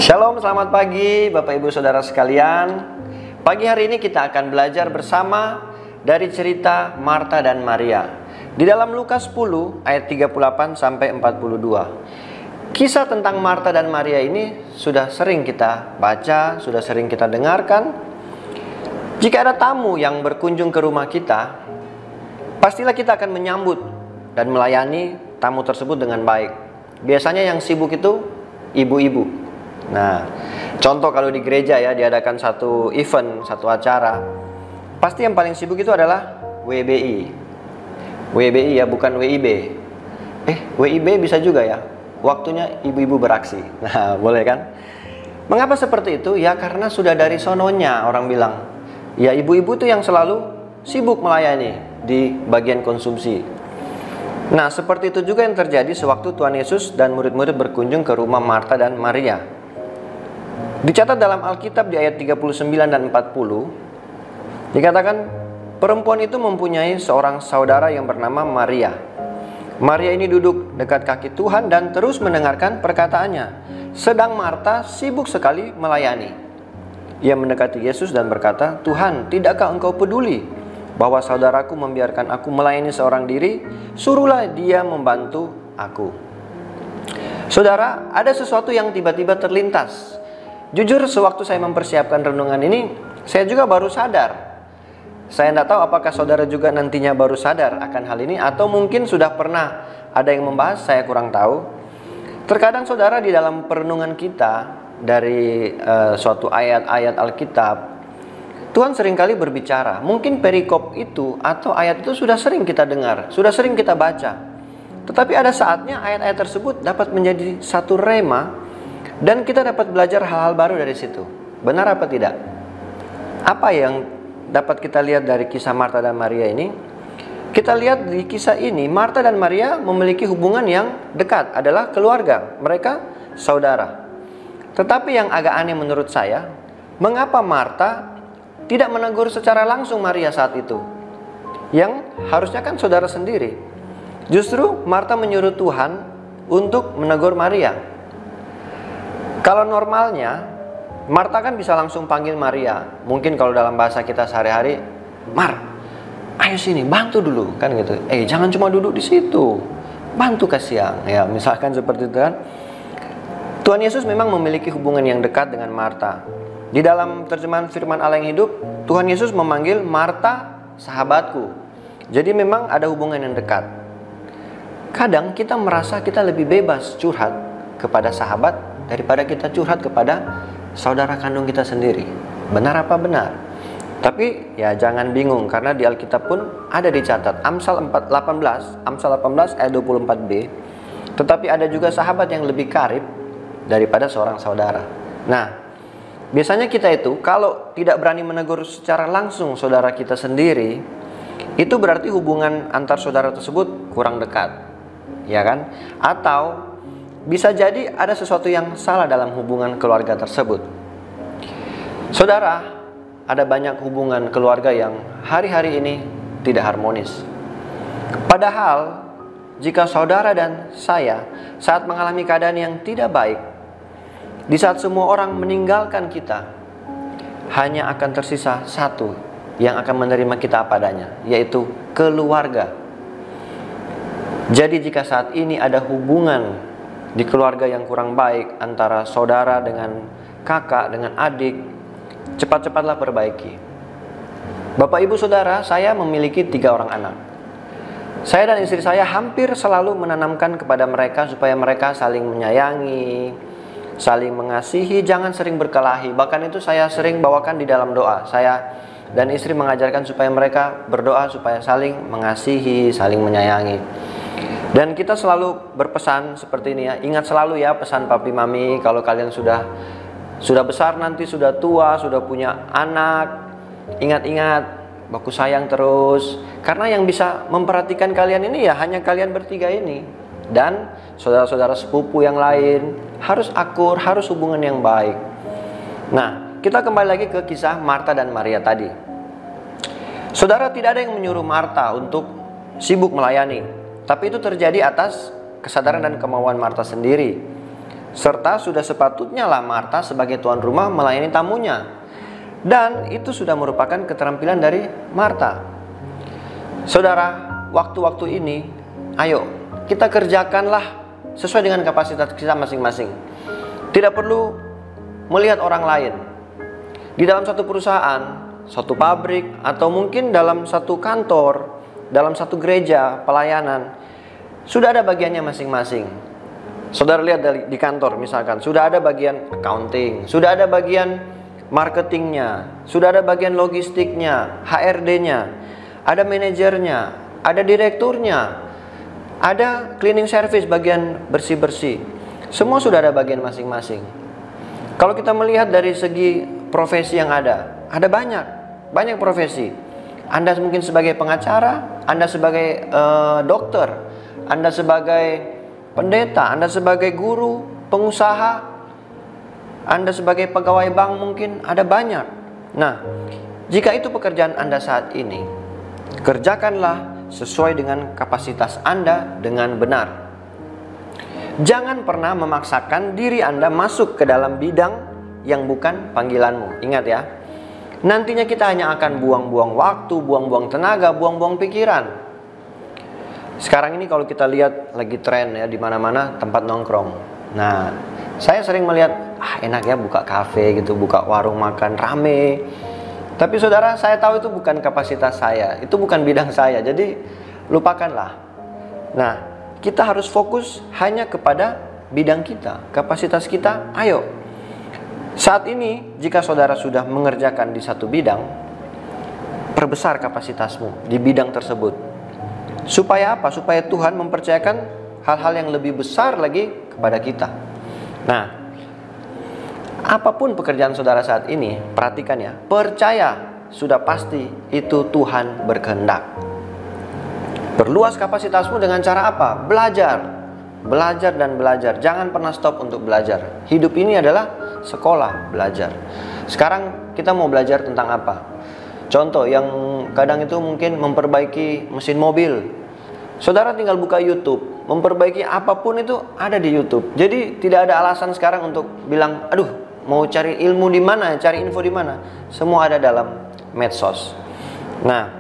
Shalom, selamat pagi Bapak Ibu Saudara sekalian. Pagi hari ini kita akan belajar bersama dari cerita Marta dan Maria di dalam Lukas 10 ayat 38 sampai 42. Kisah tentang Marta dan Maria ini sudah sering kita baca, sudah sering kita dengarkan. Jika ada tamu yang berkunjung ke rumah kita, pastilah kita akan menyambut dan melayani tamu tersebut dengan baik. Biasanya yang sibuk itu ibu-ibu. Nah, contoh kalau di gereja ya, diadakan satu event, satu acara, pasti yang paling sibuk itu adalah WBI. WBI ya, bukan WIB. WIB bisa juga ya, waktunya ibu-ibu beraksi. Nah, boleh kan? Mengapa seperti itu? Ya karena sudah dari sononya orang bilang, ya ibu-ibu itu yang selalu sibuk melayani di bagian konsumsi. Nah, seperti itu juga yang terjadi sewaktu Tuhan Yesus dan murid-murid berkunjung ke rumah Marta dan Maria. Dicatat dalam Alkitab di ayat 39 dan 40, dikatakan perempuan itu mempunyai seorang saudara yang bernama Maria. Maria ini duduk dekat kaki Tuhan dan terus mendengarkan perkataannya. Sedang Marta sibuk sekali melayani. Ia mendekati Yesus dan berkata, "Tuhan, tidakkah engkau peduli bahwa saudaraku membiarkan aku melayani seorang diri? Suruhlah dia membantu aku." Saudara, ada sesuatu yang tiba-tiba terlintas. Jujur, sewaktu saya mempersiapkan renungan ini, saya juga baru sadar. Saya tidak tahu apakah saudara juga nantinya baru sadar akan hal ini, atau mungkin sudah pernah ada yang membahas, saya kurang tahu. Terkadang saudara, di dalam perenungan kita dari suatu ayat-ayat Alkitab, Tuhan seringkali berbicara. Mungkin perikop itu atau ayat itu sudah sering kita dengar, sudah sering kita baca. Tetapi ada saatnya ayat-ayat tersebut dapat menjadi satu rema, dan kita dapat belajar hal-hal baru dari situ. Benar apa tidak? Apa yang dapat kita lihat dari kisah Marta dan Maria ini? Kita lihat di kisah ini, Marta dan Maria memiliki hubungan yang dekat, adalah keluarga. Mereka saudara. Tetapi yang agak aneh menurut saya, mengapa Marta tidak menegur secara langsung Maria saat itu? Yang harusnya kan saudara sendiri. Justru Marta menyuruh Tuhan untuk menegur Maria. Kalau normalnya, Marta kan bisa langsung panggil Maria. Mungkin kalau dalam bahasa kita sehari-hari, "Mar, ayo sini, bantu dulu," kan gitu. Jangan cuma duduk di situ, bantu kasihan. Ya, misalkan seperti itu kan. Tuhan Yesus memang memiliki hubungan yang dekat dengan Marta. Di dalam terjemahan firman Allah yang hidup, Tuhan Yesus memanggil Marta sahabatku. Jadi memang ada hubungan yang dekat. Kadang kita merasa kita lebih bebas curhat kepada sahabat daripada kita curhat kepada saudara kandung kita sendiri. Benar apa benar? Tapi ya jangan bingung, karena di Alkitab pun ada dicatat Amsal 18 ayat 24b. Tetapi ada juga sahabat yang lebih karib daripada seorang saudara. Nah, biasanya kita itu kalau tidak berani menegur secara langsung saudara kita sendiri, itu berarti hubungan antar saudara tersebut kurang dekat, ya kan? Atau bisa jadi ada sesuatu yang salah dalam hubungan keluarga tersebut. Saudara, ada banyak hubungan keluarga yang hari-hari ini tidak harmonis. Padahal, jika saudara dan saya saat mengalami keadaan yang tidak baik, di saat semua orang meninggalkan kita, hanya akan tersisa satu yang akan menerima kita apa adanya, yaitu keluarga. Jadi jika saat ini ada hubungan di keluarga yang kurang baik antara saudara dengan kakak, dengan adik, cepat-cepatlah perbaiki. Bapak ibu saudara, saya memiliki 3 orang anak. Saya dan istri saya hampir selalu menanamkan kepada mereka supaya mereka saling menyayangi, saling mengasihi, jangan sering berkelahi. Bahkan itu saya sering bawakan di dalam doa. Saya dan istri mengajarkan supaya mereka berdoa supaya saling mengasihi, saling menyayangi. Dan kita selalu berpesan seperti ini ya. Ingat selalu ya pesan papi mami, kalau kalian sudah besar nanti, sudah tua, sudah punya anak, ingat-ingat baku sayang terus. Karena yang bisa memperhatikan kalian ini ya hanya kalian bertiga ini. Dan saudara-saudara sepupu yang lain harus akur, harus hubungan yang baik. Nah, kita kembali lagi ke kisah Marta dan Maria tadi. Saudara, tidak ada yang menyuruh Marta untuk sibuk melayani, tapi itu terjadi atas kesadaran dan kemauan Marta sendiri. serta sudah sepatutnya lah Marta sebagai tuan rumah melayani tamunya. Dan itu sudah merupakan keterampilan dari Marta. Saudara, waktu-waktu ini, ayo kita kerjakanlah sesuai dengan kapasitas kita masing-masing. Tidak perlu melihat orang lain. Di dalam satu perusahaan, satu pabrik, atau mungkin dalam satu kantor, dalam satu gereja, pelayanan, sudah ada bagiannya masing-masing. Saudara lihat di kantor misalkan, sudah ada bagian accounting, sudah ada bagian marketingnya, sudah ada bagian logistiknya, HRD-nya, ada manajernya, ada direkturnya, ada cleaning service, bagian bersih-bersih. Semua sudah ada bagian masing-masing. Kalau kita melihat dari segi profesi yang ada banyak profesi. Anda mungkin sebagai pengacara, Anda sebagai dokter, Anda sebagai pendeta, Anda sebagai guru, pengusaha, Anda sebagai pegawai bank, mungkin ada banyak. Nah, jika itu pekerjaan Anda saat ini, kerjakanlah sesuai dengan kapasitas Anda dengan benar. Jangan pernah memaksakan diri Anda masuk ke dalam bidang yang bukan panggilanmu. Ingat ya, nantinya kita hanya akan buang-buang waktu, buang-buang tenaga, buang-buang pikiran. Sekarang ini kalau kita lihat lagi tren ya, di mana-mana tempat nongkrong. Nah, saya sering melihat, enak ya buka kafe gitu, buka warung makan rame. Tapi saudara, saya tahu itu bukan kapasitas saya, itu bukan bidang saya. Jadi lupakanlah. Nah, kita harus fokus hanya kepada bidang kita, kapasitas kita. Ayo, saat ini jika saudara sudah mengerjakan di satu bidang, perbesar kapasitasmu di bidang tersebut. Supaya apa? Supaya Tuhan mempercayakan hal-hal yang lebih besar lagi kepada kita. Nah, apapun pekerjaan saudara saat ini, perhatikan ya, percaya sudah pasti itu Tuhan berkehendak. Perluas kapasitasmu dengan cara apa? Belajar dan belajar. Jangan pernah stop untuk belajar. Hidup ini adalah sekolah, belajar. Sekarang kita mau belajar tentang apa? Contoh yang kadang itu mungkin memperbaiki mesin mobil. Saudara tinggal buka YouTube, memperbaiki apapun itu ada di YouTube. Jadi tidak ada alasan sekarang untuk bilang, aduh, mau cari ilmu di mana, cari info di mana. Semua ada dalam medsos. Nah,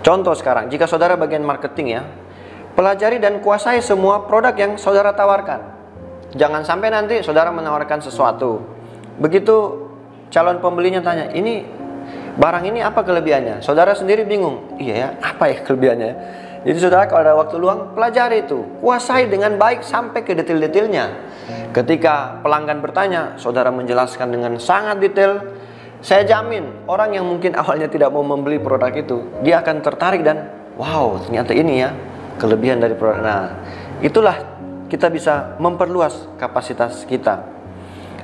contoh sekarang, jika saudara bagian marketing ya, pelajari dan kuasai semua produk yang saudara tawarkan. Jangan sampai nanti saudara menawarkan sesuatu, begitu calon pembelinya tanya, ini barang ini apa kelebihannya? Saudara sendiri bingung, iya ya, apa ya kelebihannya? Jadi saudara kalau ada waktu luang, pelajari itu, kuasai dengan baik sampai ke detail-detailnya. Ketika pelanggan bertanya, saudara menjelaskan dengan sangat detail. Saya jamin orang yang mungkin awalnya tidak mau membeli produk itu, dia akan tertarik dan wow, ternyata ini ya kelebihan dari produk. Nah, itulah kita bisa memperluas kapasitas kita.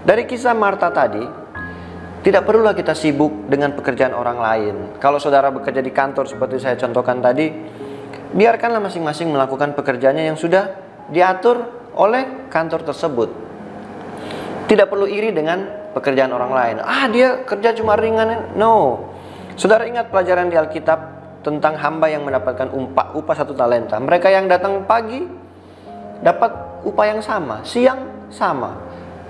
Dari kisah Marta tadi, tidak perlulah kita sibuk dengan pekerjaan orang lain. Kalau saudara bekerja di kantor seperti saya contohkan tadi, biarkanlah masing-masing melakukan pekerjaannya yang sudah diatur oleh kantor tersebut. Tidak perlu iri dengan pekerjaan orang lain. Dia kerja cuma ringan. No. Saudara ingat pelajaran di Alkitab tentang hamba yang mendapatkan upah 1 talenta. Mereka yang datang pagi dapat upah yang sama, siang sama,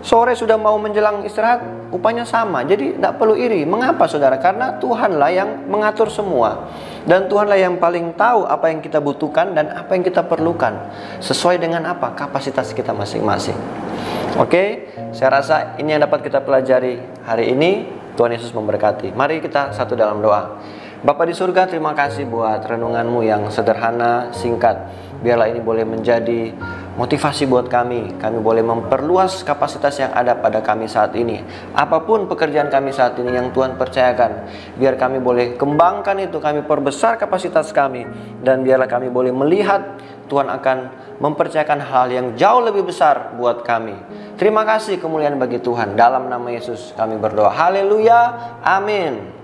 sore sudah mau menjelang istirahat, upahnya sama. Jadi tidak perlu iri. Mengapa saudara? Karena Tuhanlah yang mengatur semua. Dan Tuhanlah yang paling tahu apa yang kita butuhkan dan apa yang kita perlukan. Sesuai dengan apa? Kapasitas kita masing-masing. Oke, saya rasa ini yang dapat kita pelajari hari ini. Tuhan Yesus memberkati. Mari kita satu dalam doa. Bapa di surga, terima kasih buat renunganmu yang sederhana, singkat. Biarlah ini boleh menjadi motivasi buat kami. Kami boleh memperluas kapasitas yang ada pada kami saat ini. Apapun pekerjaan kami saat ini yang Tuhan percayakan, biar kami boleh kembangkan itu, kami perbesar kapasitas kami. Dan biarlah kami boleh melihat Tuhan akan mempercayakan hal yang jauh lebih besar buat kami. Terima kasih, kemuliaan bagi Tuhan. Dalam nama Yesus kami berdoa. Haleluya, amin.